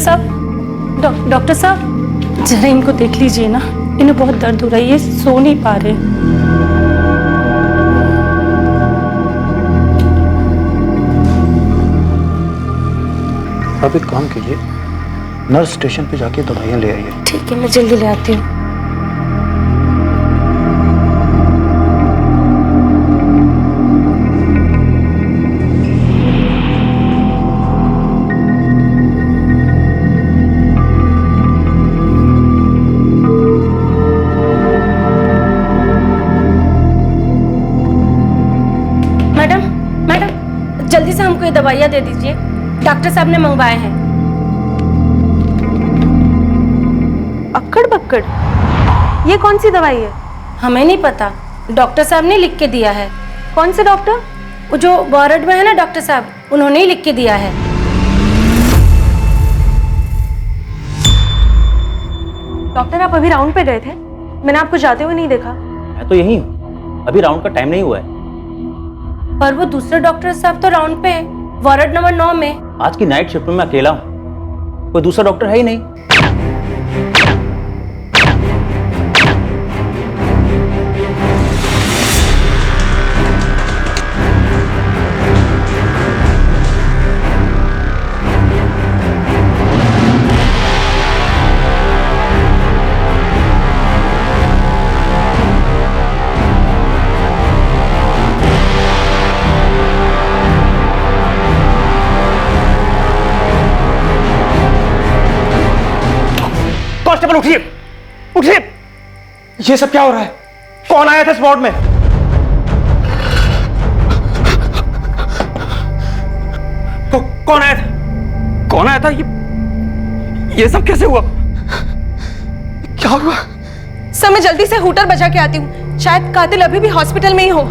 साहब, डॉक्टर साहब जरा इनको देख लीजिए ना, इन्हें बहुत दर्द हो रहा है, ये सो नहीं पा रहे। आप एक काम कीजिए, नर्स स्टेशन पे जाके दवाइयाँ ले आइए। ठीक है, मैं जल्दी ले आती हूँ। जल्दी से हमको ये दवाइयाँ दे दीजिए, डॉक्टर साहब ने मंगवाए हैं। अक्कड़ बक्कड़, ये कौन सी दवाई है? हमें नहीं पता, डॉक्टर साहब ने लिख के दिया है। कौन से डॉक्टर? वो जो वार्ड में है ना डॉक्टर साहब, उन्होंने ही लिख के दिया है। डॉक्टर आप अभी राउंड पे गए थे, मैंने आपको जाते हुए नहीं देखा। मैं तो यही हूँ, अभी राउंड का टाइम नहीं हुआ है। पर वो दूसरे डॉक्टर साहब तो राउंड पे है, वार्ड नंबर 9 में। आज की नाइट शिफ्ट में मैं अकेला हूँ, कोई दूसरा डॉक्टर है ही नहीं। कांस्टेबल उठिए, उठिए! ये सब क्या हो रहा है? कौन आया था इस वार्ड में? कौन आया था? कौन आया था? ये सब कैसे हुआ? क्या हुआ? सर मैं जल्दी से हूटर बजा के आती हूँ, शायद कातिल अभी भी हॉस्पिटल में ही हो।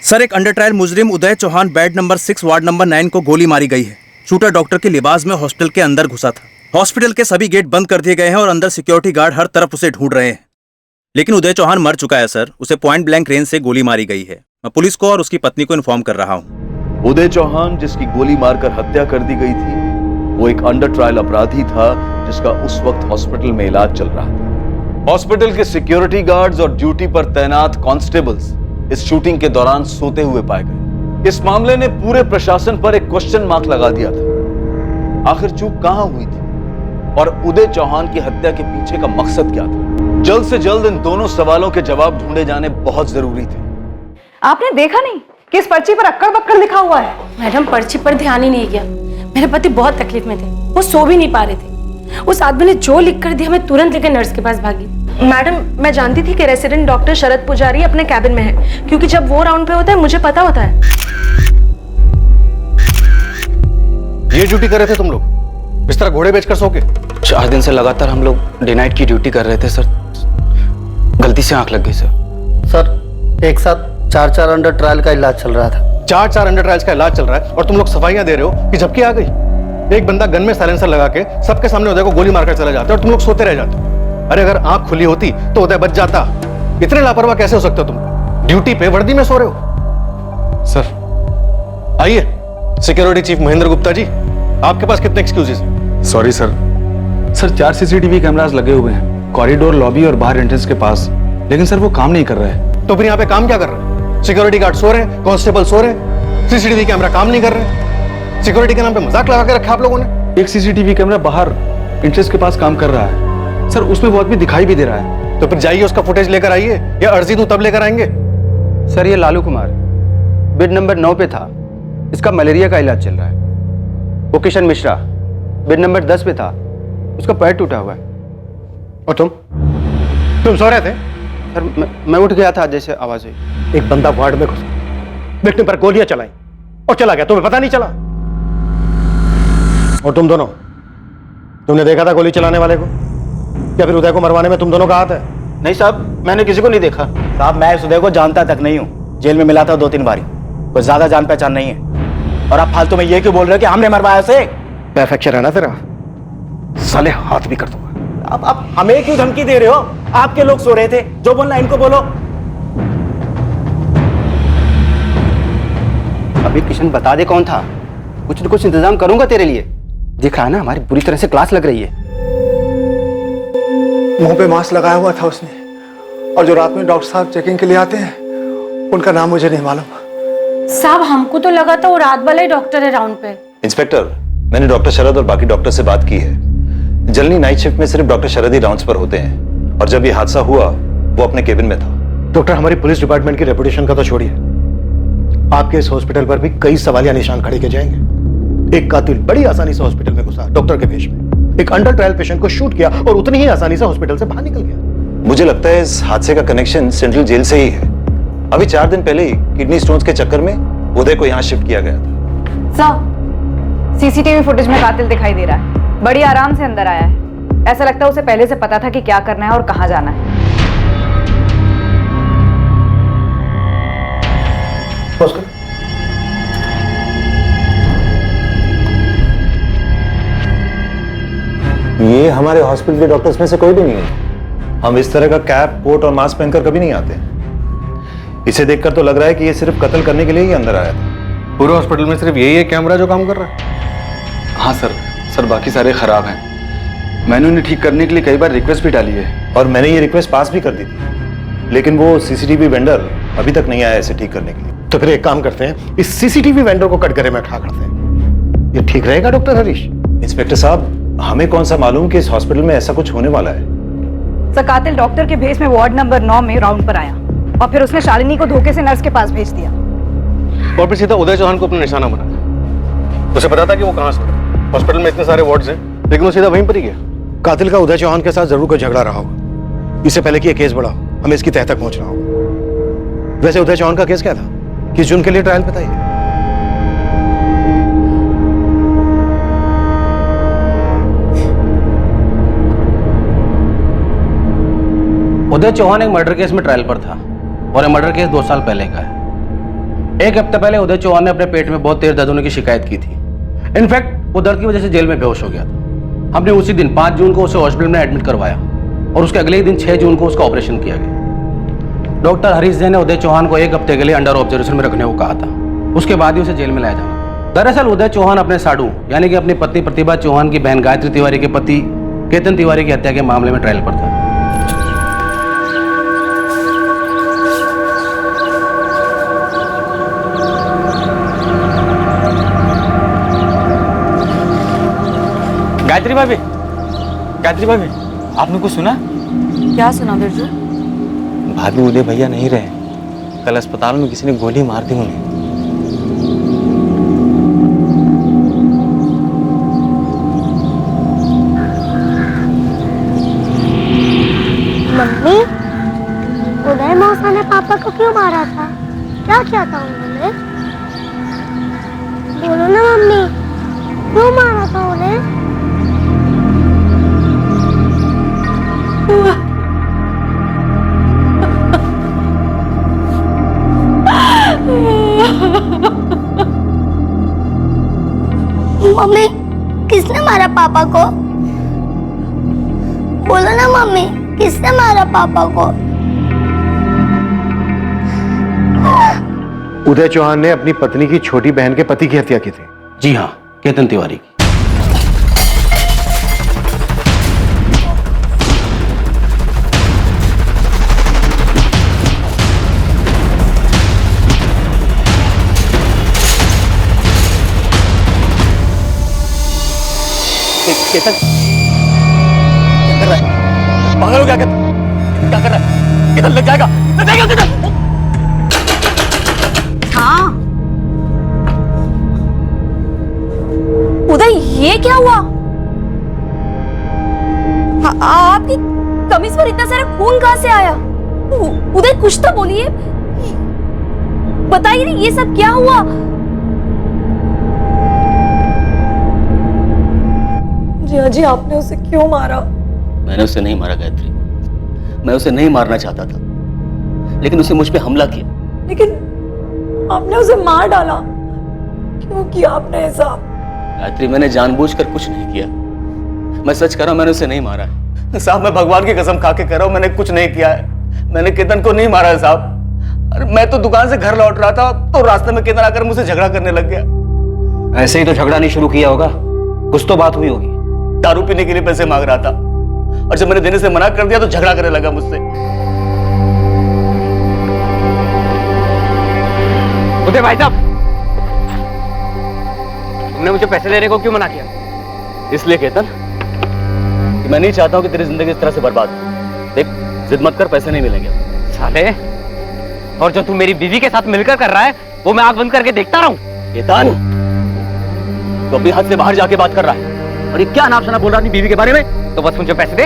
सर, एक अंडर ट्रायल मुजरिम Uday Chauhan bed number 6 ward number 9 को गोली मारी गई है। शूटर डॉक्टर के लिबास में हॉस्पिटल के अंदर घुसा था। हॉस्पिटल के सभी गेट बंद कर दिए गए हैं और अंदर सिक्योरिटी गार्ड हर तरफ उसे ढूंढ रहे हैं। लेकिन उदय चौहान मर चुका है सर, उसे पॉइंट ब्लैंक रेंज से गोली मारी गई है। मैं पुलिस को और उसकी पत्नी को इन्फॉर्म कर रहा हूँ। उदय चौहान जिसकी गोली मारकर हत्या कर दी गई थी, वो एक अंडर ट्रायल अपराधी था जिसका उस वक्त हॉस्पिटल में इलाज चल रहा था। हॉस्पिटल के सिक्योरिटी गार्ड्स और ड्यूटी पर तैनात कांस्टेबल्स इस शूटिंग के दौरान सोते हुए पाए गए। इस मामले ने पूरे प्रशासन पर एक क्वेश्चन मार्क लगा दिया था। आखिर चूक कहां हुई थी और उदय चौहान की हत्या के पीछे का मकसद क्या था? जल्द से जल्द इन दोनों सवालों के जवाब ढूंढे जाने बहुत जरूरी थे। आपने देखा नहीं कि इस पर्ची पर अक्कड़ बक्कड़ लिखा हुआ है? मैडम पर्ची पर ध्यान ही नहीं गया, मेरे पति बहुत तकलीफ में थे, वो सो भी नहीं पा रहे थे। उस आदमी ने जो लिख कर दिया, मैं तुरंत लेकर नर्स के पास भागी। मैडम मैं जानती थी कि रेसिडेंट डॉक्टर शरद पुजारी अपने कैबिन में है, क्योंकि जब वो राउंड पे होता है मुझे पता होता है। ये ड्यूटी कर रहे थे तुम लोग? बिस्तर घोड़े बेचकर सो के? 4 दिन से लगातार हम लोग डे नाइट की ड्यूटी कर रहे थे सर, गलती से आंख लग गई सर। सर एक साथ 4 अंडर ट्रायल का इलाज चल रहा था। 4 अंडर ट्रायल्स का इलाज चल रहा है और तुम लोग सफाइयां दे रहे हो कि झपकी आ गई। एक बंदा गन में साइलेंसर लगा के सबके सामने उदय को गोली मारकर चला जाता है और तुम लोग सोते रह जाते हो। अरे अगर आंख खुली होती तो उदय बच जाता। इतने लापरवाह कैसे हो सकते हो तुम? ड्यूटी पे वर्दी में सो रहे हो। सर आइए, सिक्योरिटी चीफ महेंद्र गुप्ता जी, आपके पास कितने excuses? Sorry sir 4 CCTV cameras लगे हुए हैं कॉरिडोर, लॉबी और बाहर एंट्रेंस के पास, लेकिन सर वो काम नहीं कर रहे हैं। तो फिर यहाँ पे काम क्या कर रहे हैं? सिक्योरिटी गार्ड सो रहे हैं, कांस्टेबल सो रहे हैं, सीसीटीवी कैमरा काम नहीं कर रहे। सिक्योरिटी के नाम पे मजाक लगा के रखा आप लोगों ने। एक सीसीटीवी कैमरा बाहर एंट्रेंस के पास काम कर रहा है सर, उसमें वो आदमी दिखाई भी दे रहा है। तो फिर जाइए उसका फुटेज लेकर आइए, या अर्जी दूं तब लेकर आएंगे? सर ये लालू कुमार बेड नंबर 9 पे था, इसका मलेरिया का इलाज चल रहा है। वो किशन मिश्रा बेड नंबर 10 पे था, उसका पैर टूटा हुआ है। और तुम सो रहे थे? सर मैं उठ गया था जैसे आवाज हुई। एक बंदा वार्ड में घुसा, विक्टिम पर गोलियां चलाई और चला गया, तुम्हें पता नहीं चला? और तुम दोनों, तुमने देखा था गोली चलाने वाले को, या फिर उदय को मरवाने में तुम दोनों का हाथ है? नहीं साहब, मैंने किसी को नहीं देखा। साहब मैं इस उदय को जानता तक नहीं हूँ, जेल में मिला था 2-3 बारी, कोई ज्यादा जान पहचान नहीं है। और आप फालतू में ये क्यों बोल रहे हो कि हमने मरवाया उसे? परफेक्शन है ना तेरा, साले हाथ भी कर दूंगा। आप हमें क्यों धमकी दे रहे हो? आपके लोग सो रहे थे, जो बोलना इनको बोलो। अभी किशन बता दे कौन था, कुछ न कुछ इंतजाम करूंगा तेरे लिए। दिख रहा है ना हमारी बुरी तरह से क्लास लग रही है। मुंह पे मास्क लगाया हुआ था उसने, और जो रात में डॉक्टर साहब चेकिंग के लिए आते हैं उनका नाम मुझे नहीं मालूम। साहब हमको तो लगा था वो रात वाला ही डॉक्टर है राउंड पे। इंस्पेक्टर, मैंने डॉक्टर शरद और बाकी डॉक्टर से बात की है। जनरली नाइट शिफ्ट में सिर्फ डॉक्टर शरद ही राउंड्स पर होते हैं, और जब ये हादसा हुआ वो अपने केबिन में था। डॉक्टर, हमारी पुलिस डिपार्टमेंट की रेपुटेशन का तो छोड़िए, आपके इस हॉस्पिटल पर भी कई सवालिया निशान खड़े किए जाएंगे। एक कातिल बड़ी आसानी से हॉस्पिटल में घुसा डॉक्टर के भेष में, एक अंडर ट्रायल पेशेंट को शूट किया और उतनी ही आसानी से हॉस्पिटल से बाहर निकल गया। मुझे लगता है इस हादसे का कनेक्शन सेंट्रल जेल से ही है। अभी 4 दिन पहले ही किडनी स्टोन्स के चक्कर में उदय को यहाँ शिफ्ट किया गया था। सर, सीसीटीवी फुटेज में कातिल दिखाई दे रहा है। बड़ी आराम से अंदर आया है। ऐसा लगता है उसे पहले से पता था कि क्या करना है और कहाँ जाना है। ये हमारे हॉस्पिटल के डॉक्टर्स में से कोई भी नहीं है। हम इस तरह का कैप, कोट और मास्क पहनकर कभी नहीं आते। इसे देखकर तो लग रहा है कि ये सिर्फ कत्ल करने के लिए ही अंदर आया था। पूरे हॉस्पिटल में सिर्फ यही एक कैमरा जो काम कर रहा है? हाँ सर, बाकी सारे खराब हैं। मैंने उन्हें ठीक करने के लिए कई बार रिक्वेस्ट भी डाली है, और मैंने ये रिक्वेस्ट पास भी कर दी थी, लेकिन वो सीसीटीवी वेंडर अभी तक नहीं आया इसे ठीक करने के लिए। तो फिर एक काम करते हैं, इस सीसीटीवी वेंडर को कटघरे में खड़ा करते हैं। ये ठीक रहेगा डॉक्टर हरीश? इंस्पेक्टर साहब, हमें कौन सा मालूम कि इस हॉस्पिटल में ऐसा कुछ होने वाला है। सर, कातिल डॉक्टर के भेष में वार्ड नंबर 9 में राउंड पर आया और फिर उसने शालिनी को धोखे से नर्स के पास भेज दिया और फिर सीधा उदय चौहान को अपना निशाना बनाया। उसे पता था कि वो कहाँ से है। हॉस्पिटल में इतने सारे वार्ड्स हैं, लेकिन वो सीधा वहीं पर ही गया। कातिल का उदय चौहान के साथ जरूर कोई झगड़ा रहा होगा। इससे पहले कि ये केस बढ़ा, हमें इसकी तह तक पहुंचना होगा। वैसे उदय चौहान का केस क्या था? किस जून के लिए ट्रायल पे था ये? उदय चौहान एक मर्डर केस में ट्रायल पर था, और ये मर्डर केस 2 साल पहले का है। 1 हफ्ते पहले उदय चौहान ने अपने पेट में बहुत तेज दर्द होने की शिकायत की थी। इनफैक्ट वो दर्द की वजह से जेल में बेहोश हो गया था। हमने उसी दिन 5 जून को उसे हॉस्पिटल में एडमिट करवाया, और उसके अगले ही दिन 6 जून को उसका ऑपरेशन किया गया। डॉक्टर हरीश जैन ने उदय चौहान को 1 हफ्ते के लिए अंडर ऑब्जर्वेशन में रखने को कहा था। उसके बाद ही उसे जेल में लाया जाना। दरअसल उदय चौहान अपने साडू यानी कि अपनी पत्नी प्रतिभा चौहान की बहन गायत्री तिवारी के पति केतन तिवारी की हत्या के मामले में ट्रायल पर था। गायत्री भाभी, आपने कुछ सुना? क्या सुना बिरजू? भाभी, उदय भैया नहीं रहे। कल अस्पताल में किसी ने गोली मार दी उन्हें। मम्मी, उदय मौसा ने पापा को क्यों मारा था? क्या किया था उन्होंने? बोलो ना मम्मी, क्यों मारा था उन्हें? मम्मी, किसने मारा पापा को? बोलो ना मम्मी, किसने मारा पापा को? उदय चौहान ने अपनी पत्नी की छोटी बहन के पति की हत्या की थी। जी हाँ, केतन तिवारी की। केतन क्या कर रहा है? पागल हो क्या कर रहा है? केतन लग जाएगा, केतन। हाँ उदय, ये क्या हुआ? आपकी कमीज पर इतना सारा खून कहां से आया? उदय, कुछ तो बोलिए, बताइए ये सब क्या हुआ? रिया जी, आपने उसे क्यों मारा? मैंने उसे नहीं मारा गायत्री, मैं उसे नहीं मारना चाहता था, लेकिन उसने मुझ पे हमला किया। लेकिन आपने उसे मार डाला, क्यों किया आपने ऐसा? गायत्री, मैंने जानबूझकर कुछ नहीं किया। मैं सच कह रहा हूं, मैंने उसे नहीं मारा है। साहब, मैं भगवान की कसम खा के कह रहा हूं, मैंने कुछ नहीं किया है। मैंने केतन को नहीं मारा है साहब। अरे मैं तो दुकान से घर लौट रहा था तो रास्ते में केतन आकर मुझसे झगड़ा करने लग गया। ऐसे ही तो झगड़ा नहीं शुरू किया होगा, कुछ तो बात हुई होगी। दारू पीने के लिए पैसे मांग रहा था और जब मैंने देने से मना कर दिया तो झगड़ा करने लगा मुझसे। उदय भाई साहब, तुमने मुझे पैसे देने को क्यों मना किया? इसलिए केतन कि मैं नहीं चाहता हूं कि तेरी जिंदगी इस तरह से बर्बाद हो। देख, जिद मत कर, पैसे नहीं मिलेंगे। साले, और जो तू मेरी बीवी के साथ मिलकर कर रहा है वो मैं आंख बंद करके देखता रहूं? केतन, तो अपनी हद से बाहर जाके बात कर रहा है और ये क्या नाम सुना बोल रहा है बीवी के बारे में? तो बस मुझे पैसे दे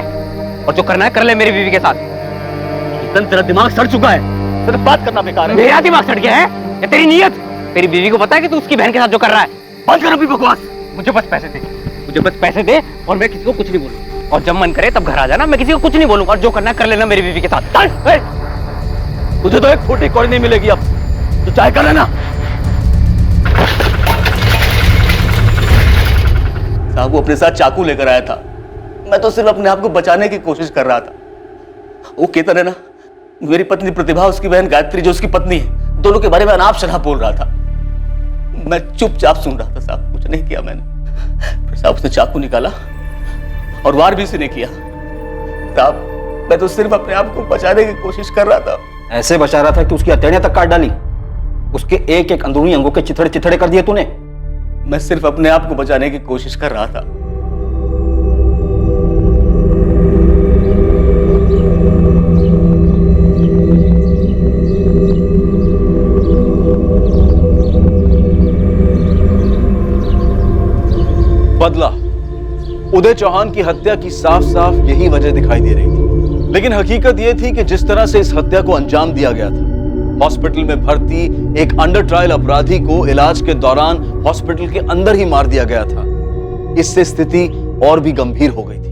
और जो करना है कर ले मेरी बीवी के साथ। केतन, तेरा दिमाग सड़ चुका है, सिर्फ बात करना बेकार है। मेरा दिमाग सड़ गया है या तेरी नीयत? तेरी बीवी को पता है कि तू उसकी बहन के साथ जो कर रहा है? बंद कर अभी बकवास। मुझे बस पैसे दे, मुझे बस पैसे दे और मैं किसी को कुछ नहीं बोलूंगा। और जब मन करे तब घर आ जाना, मैं किसी को कुछ नहीं बोलूंगा और जो करना है कर लेना मेरी बीवी के साथ। तुझे तो एक फूटी कौड़ी नहीं मिलेगी अब, तो चाहे कर लेना। साहब, वो अपने साथ चाकू लेकर आया था, मैं तो सिर्फ अपने आप को बचाने की कोशिश कर रहा था। वो केतन है ना, मेरी पत्नी प्रतिभा, उसकी बहन गायत्री जो उसकी पत्नी है, दोनों के बारे में अनाप शनाप बोल रहा था। मैं चुपचाप सुन रहा था साहब, कुछ नहीं किया मैंने। फिर साहब उसने चाकू निकाला और वार भी उसने किया। साहब, मैं तो सिर्फ अपने आप को बचाने की कोशिश कर रहा था। ऐसे बचा रहा था कि उसकी हथेलियां तक काट डाली, उसके एक एक अंदरूनी अंगों के चिथड़े चिथड़े कर दिए तूने। मैं सिर्फ अपने आप को बचाने की कोशिश कर रहा था। बदला, उदय चौहान की हत्या की साफ साफ यही वजह दिखाई दे रही थी। लेकिन हकीकत यह थी कि जिस तरह से इस हत्या को अंजाम दिया गया था, हॉस्पिटल में भर्ती एक अंडर ट्रायल अपराधी को इलाज के दौरान हॉस्पिटल के अंदर ही मार दिया गया था। इससे स्थिति और भी गंभीर हो गई थी।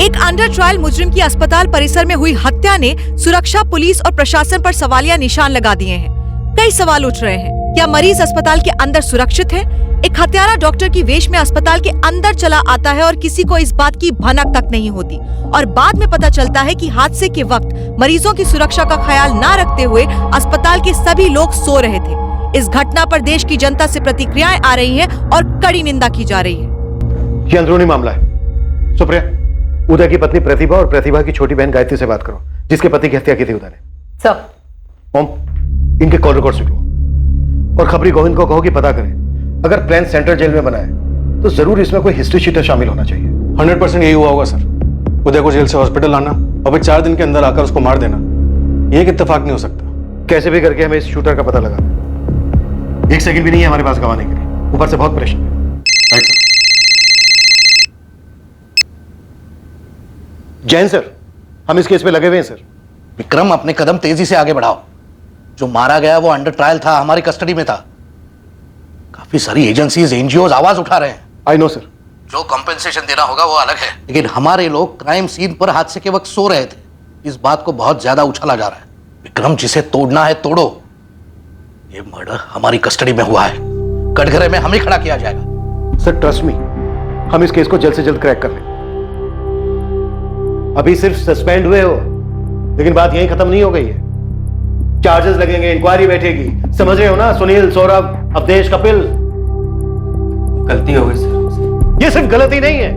एक अंडर ट्रायल मुजरिम की अस्पताल परिसर में हुई हत्या ने सुरक्षा, पुलिस और प्रशासन पर सवालिया निशान लगा दिए हैं। कई सवाल उठ रहे हैं, क्या मरीज अस्पताल के अंदर सुरक्षित है? एक हत्यारा डॉक्टर की वेश में अस्पताल के अंदर चला आता है और किसी को इस बात की भनक तक नहीं होती, और बाद में पता चलता है कि हादसे के वक्त मरीजों की सुरक्षा का ख्याल न रखते हुए अस्पताल के सभी लोग सो रहे थे। इस घटना पर देश की जनता से प्रतिक्रियाएं आ रही हैं और कड़ी निंदा की जा रही है। ये अंदरूनी मामला है। सुप्रिया, उदय की पत्नी प्रतिभा और प्रतिभा की छोटी बहन गायत्री से बात करो, जिसके पति की हत्या की थी उदय ने। सर। ओम, इनके कॉल रिकॉर्ड निकलो और खबरी गोविंद को कहो कि पता करें। अगर प्लान सेंट्रल जेल में बना है तो जरूर इसमें कोई हिस्ट्री शीटर शामिल होना चाहिए। 100% यही हुआ होगा सर। उदय को जेल से हॉस्पिटल लाना और फिर 4 दिन के अंदर आकर उसको मार देना, ये एक इत्तेफाक नहीं हो सकता। कैसे भी करके हमें इस शूटर का पता लगा। 1 सेकंड भी नहीं है हमारे पास गंवाने के लिए, ऊपर से बहुत परेशान है। Right sir. जैन सर, हम इस केस पे लगे हुए हैं सर। विक्रम, अपने कदम तेजी से आगे बढ़ाओ। जो मारा गया वो अंडर ट्रायल था, हमारी कस्टडी में था। काफी सारी एजेंसीज, एनजीओ आवाज उठा रहे हैं। I know sir. जो कंपेंसेशन देना होगा वो अलग है, लेकिन हमारे लोग क्राइम सीन पर हादसे के वक्त सो रहे थे। इस बात को बहुत ज्यादा उछाला जा रहा है। विक्रम, जिसे तोड़ना है तोड़ो। ये मर्डर हमारी कस्टडी में हुआ है, कटघरे में हमें खड़ा किया जाएगा। सर ट्रस्ट मी, हम इस केस को जल्द से जल्द क्रैक कर लेंगे। अभी सिर्फ सस्पेंड हुए हो, लेकिन बात यहीं खत्म नहीं हो गई है। चार्जेस लगेंगे, इंक्वायरी बैठेगी, समझ रहे हो ना? सुनील, सौरभ, अवधेश, कपिल। गलती हो गई सर। ये सिर्फ गलती नहीं है,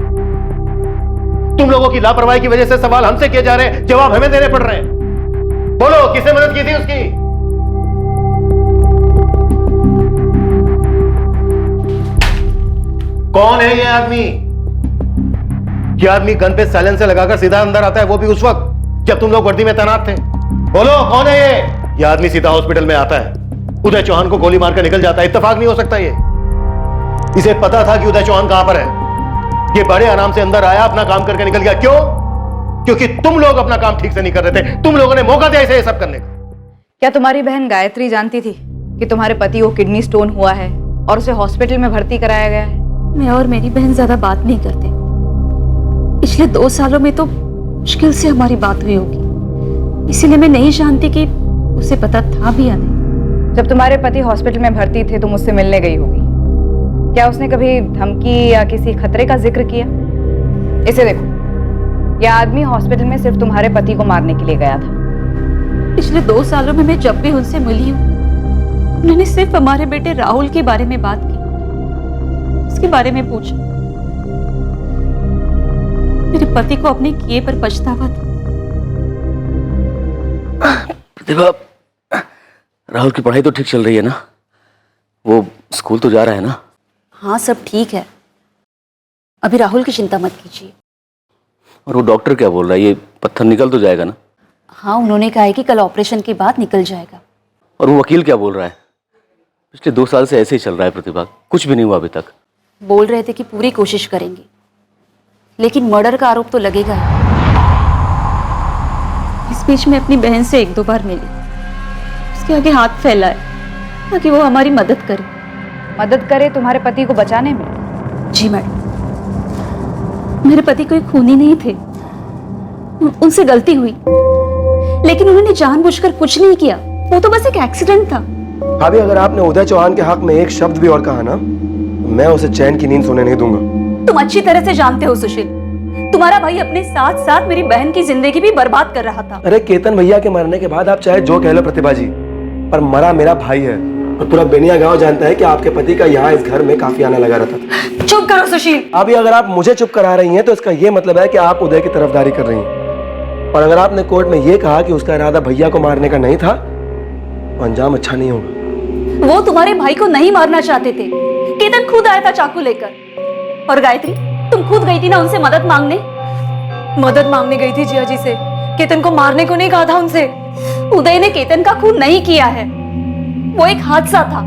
तुम लोगों की लापरवाही की वजह से सवाल हमसे किए जा रहे हैं, जवाब हमें देने पड़ रहे हैं। बोलो, किसने मदद की थी उसकी? कौन है ये आदमी? ये आदमी गन पे साइलेंसर लगाकर सीधा अंदर आता है, वो भी उस वक्त जब तुम लोग वर्दी में तैनात थे। बोलो, कौन है ये? ये आदमी सीधा हॉस्पिटल में आता है, उदय चौहान को गोली मारकर निकल जाता है। इत्तेफाक नहीं हो सकता ये। इसे पता था कि उदय चौहान कहां पर है। ये बड़े आराम से अंदर आया, अपना काम करके निकल गया। क्यों? क्योंकि तुम लोग अपना काम ठीक से नहीं कर रहे थे। तुम लोगों ने मौका दिया इसे ये सब करने का। क्या तुम्हारी बहन गायत्री जानती थी कि तुम्हारे पति को किडनी स्टोन हुआ है और उसे हॉस्पिटल में भर्ती कराया गया है? मैं और मेरी बहन ज्यादा बात नहीं करते। पिछले 2 सालों में तो मुश्किल से हमारी बात हुई होगी, इसीलिए मैं नहीं जानती कि उसे पता था भी या नहीं। जब तुम्हारे पति हॉस्पिटल में भर्ती थे तो मुझसे मिलने गई होगी। क्या उसने कभी धमकी या किसी खतरे का जिक्र किया? इसे देखो, यह आदमी हॉस्पिटल में सिर्फ तुम्हारे पति को मारने के लिए गया था। पिछले 2 सालों में मैं जब भी उनसे मिली हूँ, उन्होंने सिर्फ हमारे बेटे राहुल के बारे में बात की, उसके बारे में पूछा। मेरे पति को अपने किए पर पछतावा था। प्रतिभा, राहुल की पढ़ाई तो ठीक चल रही है ना? वो स्कूल तो जा रहा है ना? हाँ, सब ठीक है। अभी राहुल की चिंता मत कीजिए। और वो डॉक्टर क्या बोल रहा है? ये पत्थर निकल तो जाएगा ना? हाँ, उन्होंने कहा है कि कल ऑपरेशन के बाद निकल जाएगा। और वो वकील क्या बोल रहा है? पिछले 2 साल से ऐसे ही चल रहा है प्रतिभा, कुछ भी नहीं हुआ अभी तक। बोल रहे थे कि पूरी कोशिश करेंगे, लेकिन मर्डर का आरोप तो लगेगा ही। इस बीच में अपनी बहन से 1-2 बार मिली, उसके आगे हाथ फैलाए ताकि वो हमारी मदद करे। मदद करे तुम्हारे पति को बचाने में? जी मैडम, मेरे पति कोई खूनी नहीं थे, उनसे गलती हुई, लेकिन उन्होंने जानबूझकर कुछ नहीं किया। वो तो बस एक एक्सीडेंट था। भाभी, अगर आपने उदय चौहान के हक में एक शब्द भी और कहा ना, तो मैं उसे चैन की नींद सोने नहीं दूंगा। तुम अच्छी तरह से जानते हो सुशील, तुम्हारा भाई अपने साथ साथ मेरी बहन की जिंदगी भी बर्बाद कर रहा था। अरे केतन भैया के मरने के बाद आप चाहे जो कह लो प्रतिभा जी, पर मरा मेरा भाई है। और पूरा बेनिया गांव जानता है कि आपके पति का यहाँ इस घर में काफी आना लगा रहता था। चुप करो सुशील। अभी अगर आप मुझे चुप करा रही हैं तो इसका ये मतलब है कि आप उदय की तरफदारी कर रही हैं। और अगर आपने कोर्ट में ये कहा कि उसका इरादा भैया को मारने का नहीं था, तो अंजाम अच्छा नहीं होगा। वो तुम्हारे भाई को नहीं मारना चाहते थे। केतन खुद आया था चाकू लेकर। और गायत्री, तुम खुद गई थी ना उनसे मदद मांगने? मदद मांगने गई थी जिया जी से, केतन को मारने को नहीं कहा था उनसे। उदय ने केतन का खून नहीं किया है, वो एक हादसा था,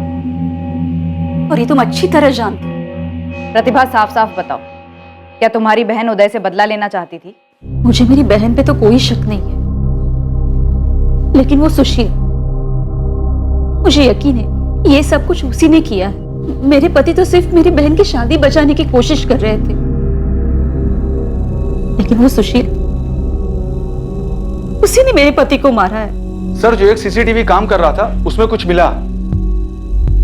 और ये तुम अच्छी तरह जानते हो। प्रतिभा, साफ साफ बताओ, क्या तुम्हारी बहन उदय से बदला लेना चाहती थी? मुझे मेरी बहन पे तो कोई शक नहीं है, लेकिन वो सुशील, मुझे यकीन है ये सब कुछ उसी ने किया है। मेरे पति तो सिर्फ मेरी बहन की शादी बचाने की कोशिश कर रहे थे, लेकिन वो सुशील, उसी ने मेरे पति को मारा है। सर, जो एक सीसीटीवी काम कर रहा था उसमें कुछ मिला।